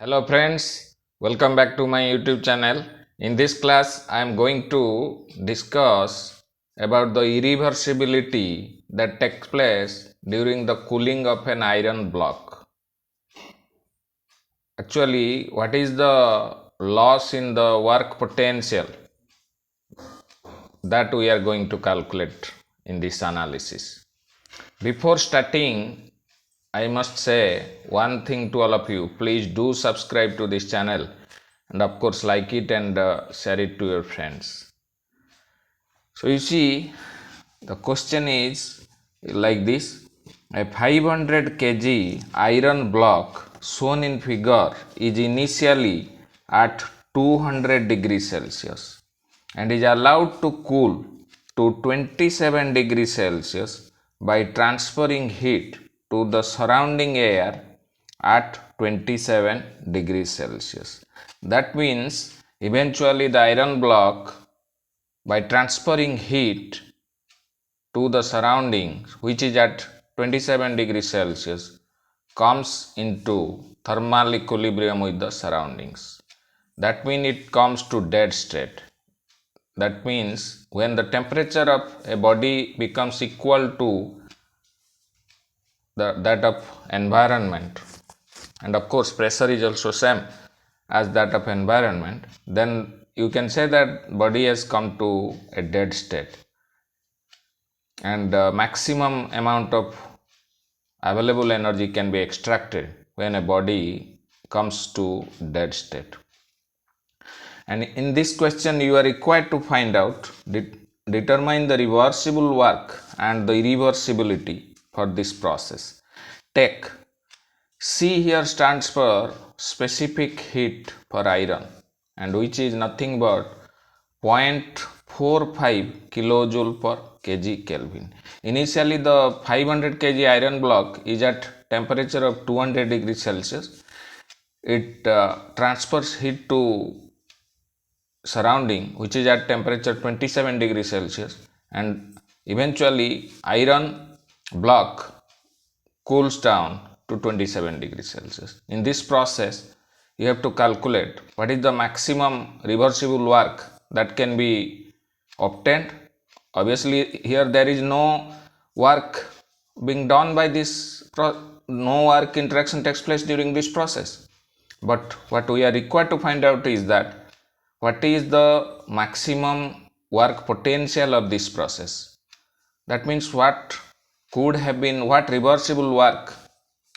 Hello friends, welcome back to my YouTube channel. In this class, I am going to discuss about the irreversibility that takes place during the cooling of an iron block. Actually, what is the loss in the work potential that we are going to calculate in this analysis. Before starting, I must say one thing to all of you. Please do subscribe to this channel and of course like it and share it to your friends. So you see, the question is like this: a 500 kg iron block shown in figure is initially at 200 degrees Celsius and is allowed to cool to 27 degrees Celsius by transferring heat to the surrounding air at 27 degrees Celsius. That means eventually the iron block, by transferring heat to the surroundings which is at 27 degrees Celsius, comes into thermal equilibrium with the surroundings. That means it comes to dead state. That means when the temperature of a body becomes equal to that of environment, and of course pressure is also same as that of environment, then you can say that body has come to a dead state and maximum amount of available energy can be extracted when a body comes to dead state. And in this question you are required to find out, determine the reversible work and the irreversibility for this process. Take C here stands for specific heat for iron, and which is nothing but 0.45 kilojoule per kg Kelvin. Initially the 500 kg iron block is at temperature of 200 degrees Celsius. It transfers heat to surrounding which is at temperature 27 degrees Celsius, and eventually iron block cools down to 27 degrees Celsius. In this process you have to calculate what is the maximum reversible work that can be obtained. Obviously here there is no work being done by this, no work interaction takes place during this process, but what we are required to find out is that what is the maximum work potential of this process. That means what reversible work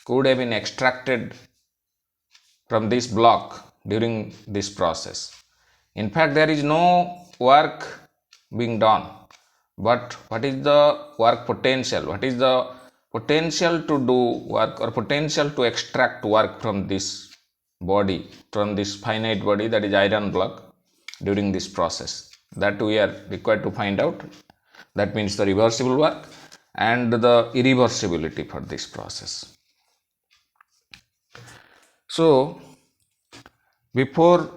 could have been extracted from this block during this process. In fact, there is no work being done, but what is the work potential? What is the potential to do work or potential to extract work from this body, from this finite body, that is iron block, during this process? That we are required to find out. That means the reversible work and the irreversibility for this process. So before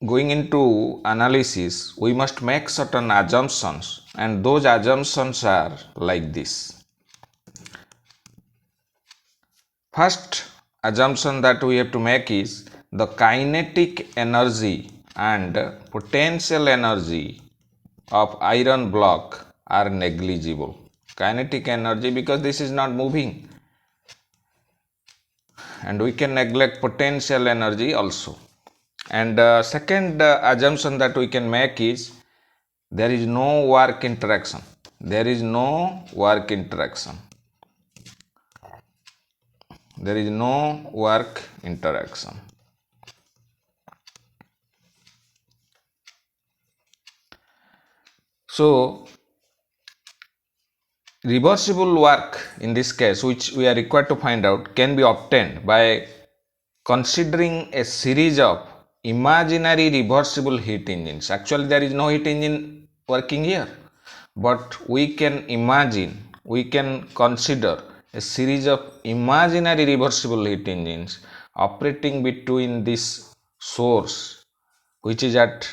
going into analysis, we must make certain assumptions, and those assumptions are like this. First assumption that we have to make is the kinetic energy and potential energy of iron block are negligible. Kinetic energy, because this is not moving, and we can neglect potential energy also. And second assumption that we can make is there is no work interaction. There is no work interaction. There is no work interaction. So reversible work in this case, which we are required to find out, can be obtained by considering a series of imaginary reversible heat engines. Actually there is no heat engine working here, but we can imagine, we can consider a series of imaginary reversible heat engines operating between this source, which is at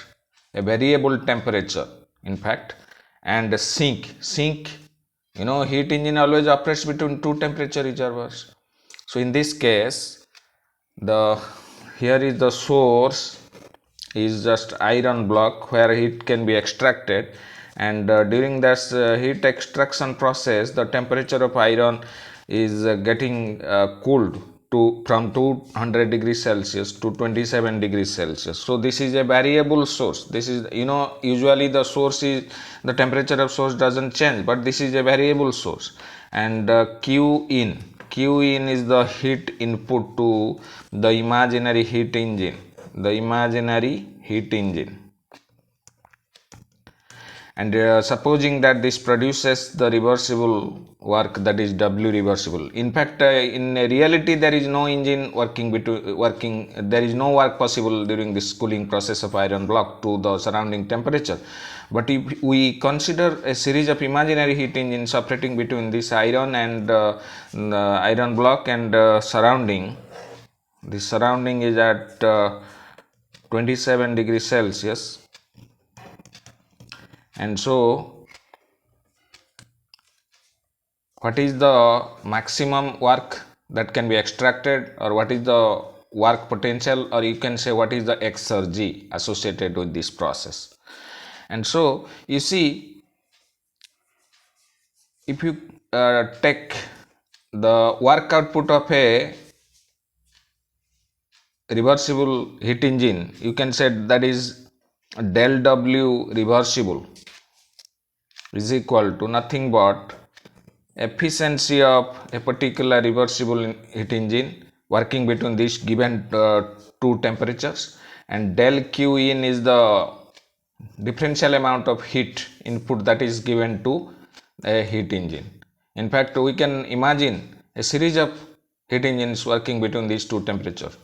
a variable temperature in fact, and a sink. You know, heat engine always operates between two temperature reservoirs. So in this case the here is the source is just iron block where heat can be extracted, and during this heat extraction process the temperature of iron is getting cooled to from 200 degrees Celsius to 27 degrees Celsius. So this is a variable source. This is, usually the source is, the temperature of source doesn't change, but this is a variable source. And Q in is the heat input to the imaginary heat engine, and supposing that this produces the reversible work, that is W reversible. In fact, in reality there is no engine working, there is no work possible during this cooling process of iron block to the surrounding temperature. But if we consider a series of imaginary heat engines operating between this iron and the iron block and surrounding, the surrounding is at 27 degrees Celsius, and so what is the maximum work that can be extracted, or what is the work potential, or you can say what is the exergy associated with this process. And so you see, if you take the work output of a reversible heat engine, you can say that is del W reversible is equal to nothing but efficiency of a particular reversible heat engine working between these given two temperatures, and del Q in is the differential amount of heat input that is given to a heat engine. In fact, we can imagine a series of heat engines working between these two temperatures.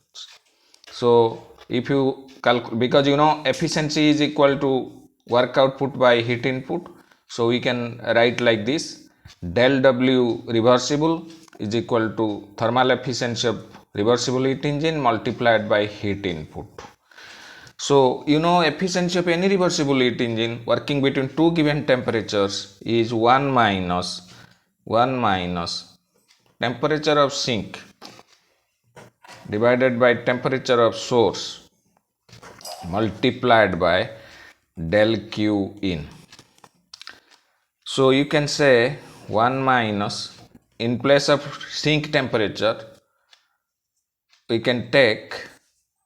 So if you calculate, because efficiency is equal to work output by heat input, so we can write like this: del W reversible is equal to thermal efficiency of reversible heat engine multiplied by heat input. So efficiency of any reversible heat engine working between two given temperatures is 1 minus temperature of sink divided by temperature of source multiplied by del Q in. So you can say 1 minus, in place of sink temperature we can take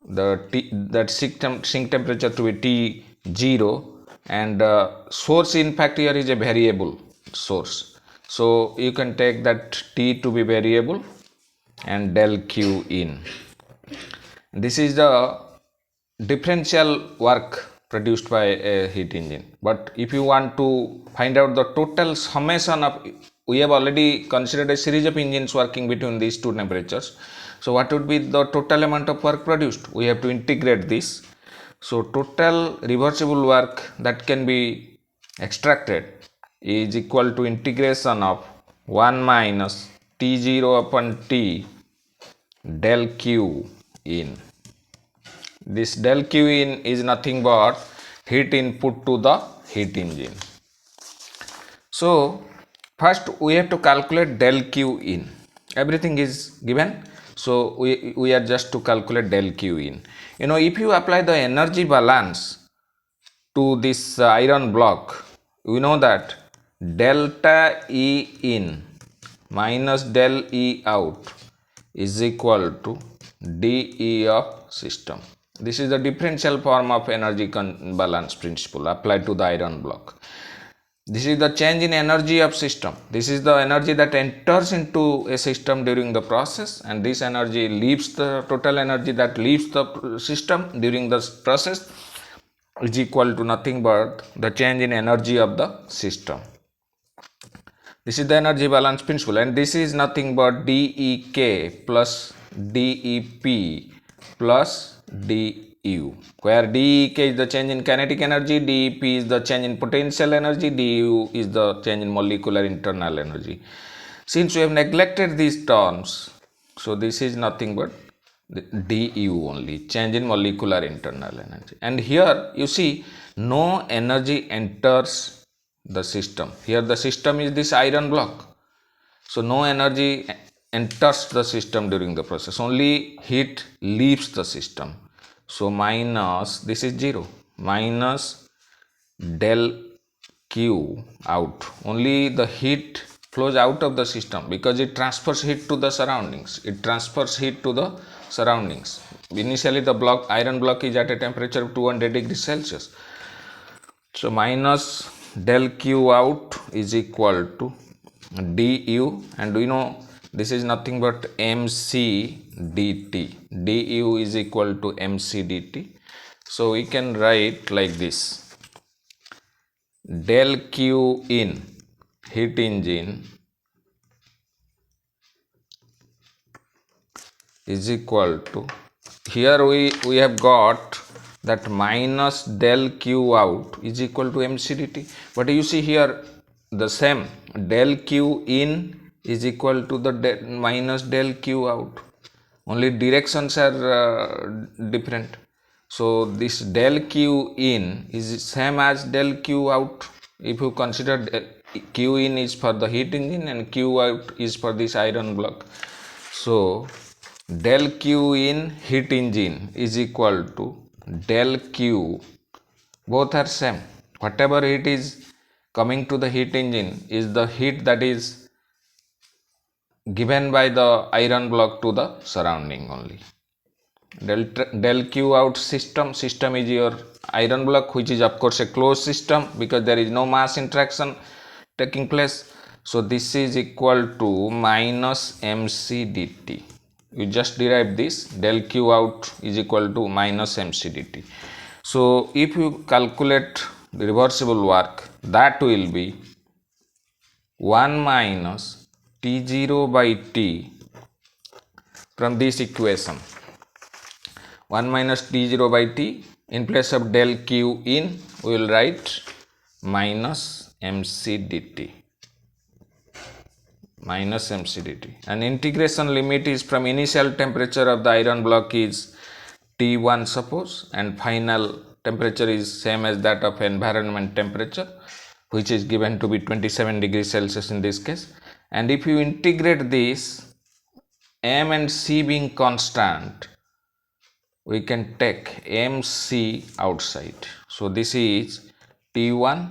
that sink temperature to be T0, and source in fact here is a variable source, so you can take that T to be variable and del Q in. This is the differential work produced by a heat engine. But if you want to find out the total summation of, we have already considered a series of engines working between these two temperatures, so what would be the total amount of work produced? We have to integrate this. So total reversible work that can be extracted is equal to integration of 1 minus T0 upon T del Q in. This del Q in is nothing but heat input to the heat engine. So first we have to calculate del Q in. Everything is given, so we are just to calculate del Q in. If you apply the energy balance to this iron block, we know that delta E in minus del E out is equal to dE of system. This is the differential form of energy balance principle applied to the iron block. This is the change in energy of system. This is the energy that enters into a system during the process, and this energy leaves, the total energy that leaves the system during the process is equal to nothing but the change in energy of the system. This is the energy balance principle, and this is nothing but dEk plus dEp plus dU, where dEk is the change in kinetic energy, dEp is the change in potential energy, dU is the change in molecular internal energy. Since we have neglected these terms, so this is nothing but dU only, change in molecular internal energy. And here you see no energy enters the system. Here the system is this iron block, so no energy enters the system during the process, only heat leaves the system. So minus, this is 0, minus del Q out, only the heat flows out of the system because it transfers heat to the surroundings. Initially the iron block is at a temperature of 200 degrees Celsius. So minus del Q out is equal to du, and we know this is nothing but mc dt. Du is equal to mc dt. So we can write like this: del Q in heat engine is equal to, here we have got that minus del Q out is equal to mc dt, but you see here the same del Q in is equal to the minus del Q out, only directions are different. So this del Q in is same as del Q out. If you consider Q in is for the heat engine and Q out is for this iron block. So del Q in heat engine is equal to del Q, both are same. Whatever heat is coming to the heat engine is the heat that is given by the iron block to the surrounding only. Del Q out system is your iron block, which is of course a closed system because there is no mass interaction taking place. So this is equal to minus mc dt. You just derive this, del Q out is equal to minus mc dt. So if you calculate the reversible work, that will be 1 minus T0 by T from this equation. 1 minus T0 by T, in place of del Q in we will write minus mc dt. Minus mc dt, and integration limit is from initial temperature of the iron block is T1 suppose, and final temperature is same as that of environment temperature, which is given to be 27 degrees Celsius in this case. And if you integrate this, m and c being constant, we can take mc outside. So this is T1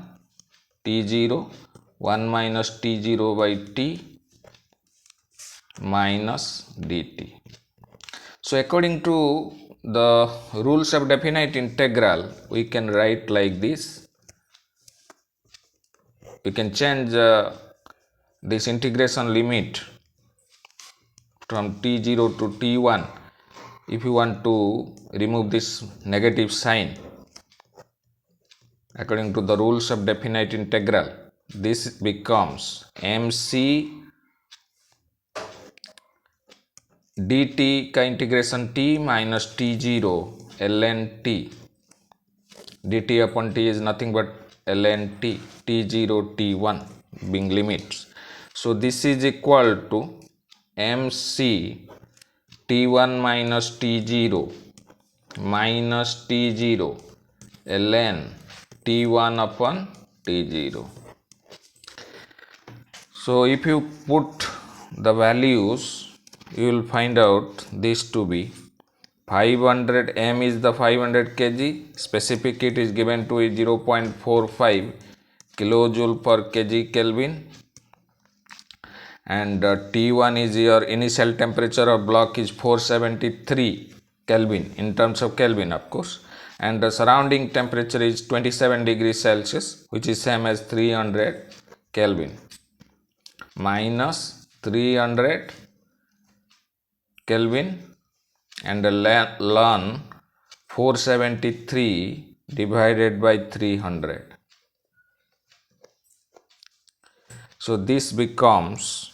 T0 1 minus T0 by T minus dt. So according to the rules of definite integral, we can write like this. We can change this integration limit from T0 to T1 if you want to remove this negative sign. According to the rules of definite integral, this becomes mc dt का integration t minus t0 ln t, dt upon t is nothing but ln t, t0 t1 being limits. So this is equal to mc t1 minus t0 minus t0 ln t1 upon t0. So if you put the values, you will find out this to be 500 m is the 500 kg, specific heat is given to 0.45 kilojoule per kg Kelvin, and T1 is your initial temperature of block is 473 Kelvin in terms of Kelvin of course, and the surrounding temperature is 27 degrees Celsius, which is same as 300 Kelvin, minus 300 Kelvin and ln 473 divided by 300. So this becomes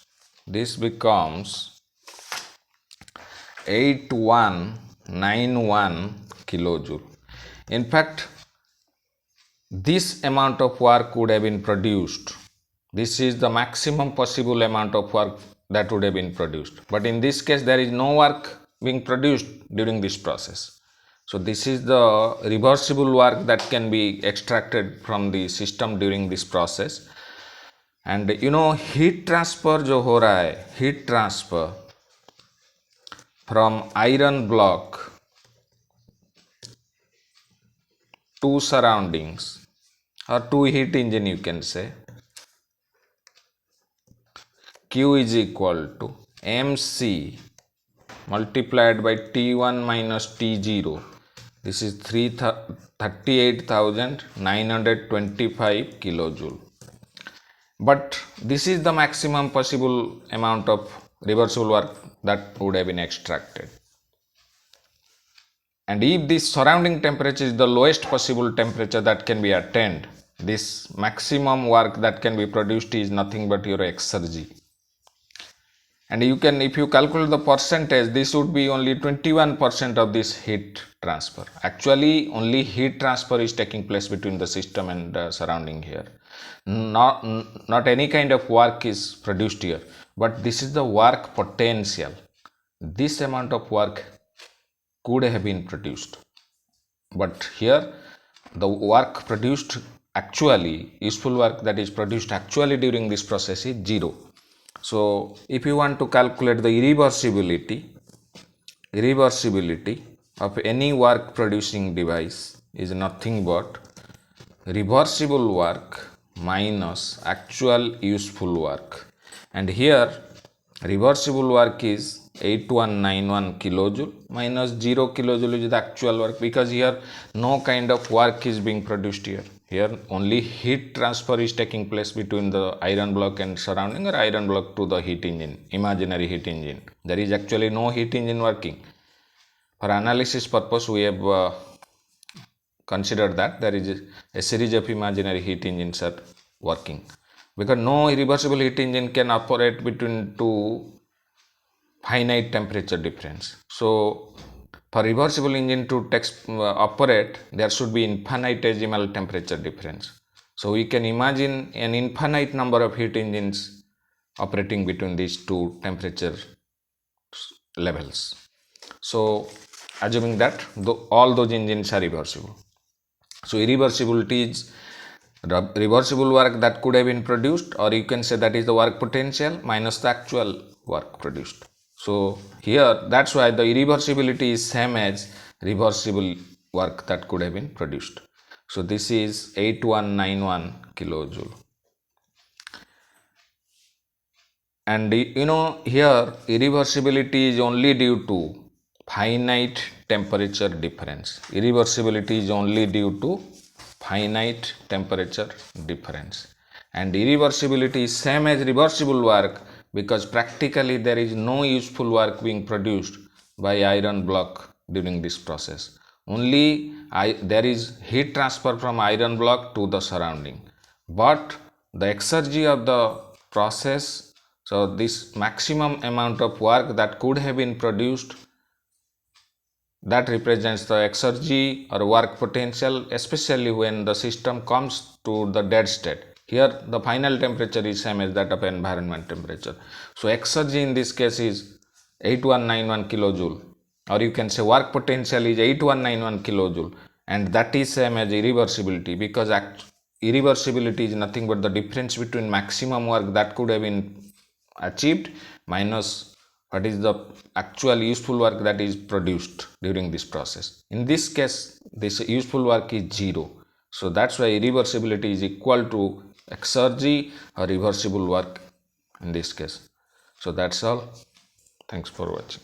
8191 kilojoule. In fact, this amount of work would have been produced. This is the maximum possible amount of work that would have been produced. But in this case, there is no work being produced during this process. So this is the reversible work that can be extracted from the system during this process. And you know heat transfer जो हो रहा है, heat transfer from iron block to surroundings or to heat engine, you can say Q is equal to mc multiplied by T1 minus T0. This is 38,925 kilojoule. But this is the maximum possible amount of reversible work that would have been extracted. And if this surrounding temperature is the lowest possible temperature that can be attained, this maximum work that can be produced is nothing but your exergy. And you can, if you calculate the percentage, this would be only 21% of this heat transfer. Actually, only heat transfer is taking place between the system and the surrounding here. Not any kind of work is produced here, but this is the work potential. This amount of work could have been produced, but here the work produced actually, useful work that is produced actually during this process is 0. So if you want to calculate the irreversibility of any work producing device is nothing but reversible work minus actual useful work, and here reversible work is 8191 kilojoule minus 0 kilojoule is the actual work, because here no kind of work is being produced here. Here only heat transfer is taking place between the iron block and surrounding, or iron block to the heat engine, imaginary heat engine. There is actually no heat engine working. For analysis purpose, we have considered that there is a series of imaginary heat engines are working, because no reversible heat engine can operate between two finite temperature difference. So for reversible engine to operate, there should be infinitesimal temperature difference. So we can imagine an infinite number of heat engines operating between these two temperature levels. So assuming that all those engines are reversible. So irreversibility is reversible work that could have been produced, or you can say that is the work potential minus the actual work produced. So here that's why the irreversibility is same as reversible work that could have been produced. So this is 8191 kilojoule. And you know here irreversibility is only due to finite temperature difference. Irreversibility is only due to finite temperature difference, and irreversibility is same as reversible work, because practically there is no useful work being produced by iron block during this process. Only there is heat transfer from iron block to the surrounding, but the exergy of the process, so this maximum amount of work that could have been produced, that represents the exergy or work potential, especially when the system comes to the dead state. Here the final temperature is same as that of environment temperature. So exergy in this case is 8191 kilojoule, or you can say work potential is 8191 kilojoule, and that is same as irreversibility, because irreversibility is nothing but the difference between maximum work that could have been achieved minus what is the actual useful work that is produced during this process. In this case, this useful work is 0. So that's why irreversibility is equal to exergy or reversible work in this case. So that's all. Thanks for watching.